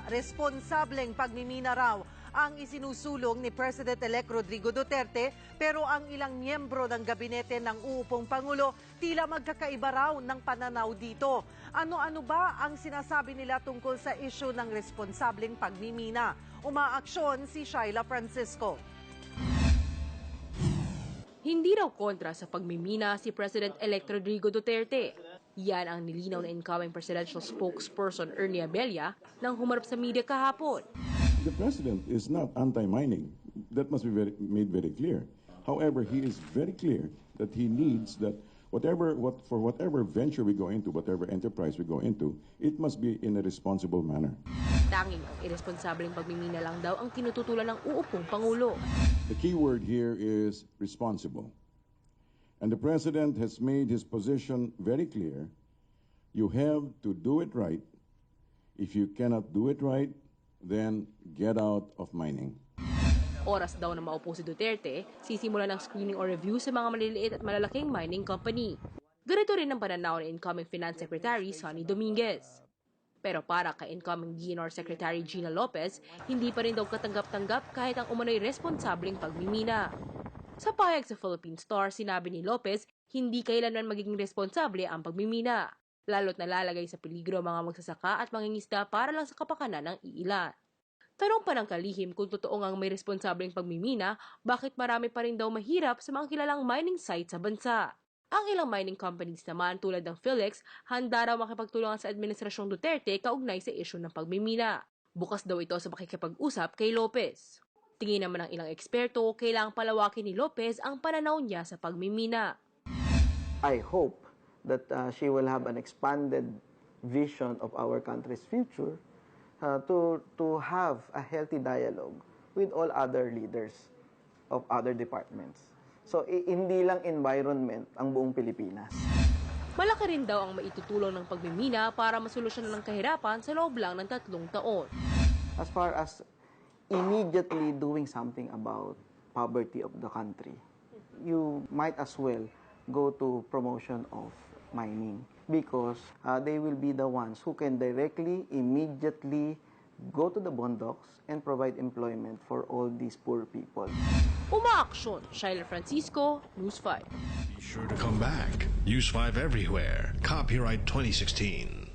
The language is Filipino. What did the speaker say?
responsableng pagmimina raw ang isinusulong ni President-elect Rodrigo Duterte, pero ang ilang miyembro ng gabinete ng uupong Pangulo tila magkakaiba raw ng pananaw dito. Ano-ano ba ang sinasabi nila tungkol sa issue ng responsableng pagmimina? Umaaksyon si Shaila Francisco. Hindi raw kontra sa pagmimina si President-elect Rodrigo Duterte. Yan ang nilinaw na incoming presidential spokesperson Ernie Abella nang humarap sa media kahapon. The president is not anti-mining. That must be made very clear. However, he is very clear that he needs that for whatever venture we go into, whatever enterprise we go into, it must be in a responsible manner. Tanging ang irresponsableng pagmimina lang daw ang tinututulan ng uupong Pangulo. The key word here is responsible. And the president has made his position very clear. You have to do it right. If you cannot do it right, then get out of mining. Oras daw na maupo si Duterte, sisimulan ng screening or review sa mga maliliit at malalaking mining company. Ganito rin ang pananaw ng incoming Finance Secretary Sonny Dominguez. Pero para kay incoming DENR Secretary Gina Lopez, hindi pa rin daw katanggap-tanggap kahit ang umano'y responsableng pagmimina. Sa pahayag sa Philippine Star, sinabi ni Lopez, hindi kailanman magiging responsable ang pagmimina, lalo't nalalagay sa peligro mga magsasaka at mangingisda para lang sa kapakanan ng iilan. Tanong pa ng kalihim kung totoo ngang may responsableng pagmimina, bakit marami pa rin daw mahirap sa mga kilalang mining site sa bansa. Ang ilang mining companies naman tulad ng Philex, handa raw makipagtulungan sa Administrasyong Duterte kaugnay sa isyu ng pagmimina. Bukas daw ito sa makikipag-usap kay Lopez. Tingin naman ng ilang eksperto, kailangang palawakin ni Lopez ang pananaw niya sa pagmimina. I hope that she will have an expanded vision of our country's future to have a healthy dialogue with all other leaders of other departments. So, hindi lang environment ang buong Pilipinas. Malaki rin daw ang maitutulong ng pagmimina para masolusyonan ng kahirapan sa loob lang ng 3 taon. As far as immediately doing something about poverty of the country, you might as well go to promotion of mining because they will be the ones who can directly, immediately go to the bondocks and provide employment for all these poor people. Umaaksyon, Shaila Francisco, News 5. Be sure to come back. News 5 everywhere. Copyright 2016.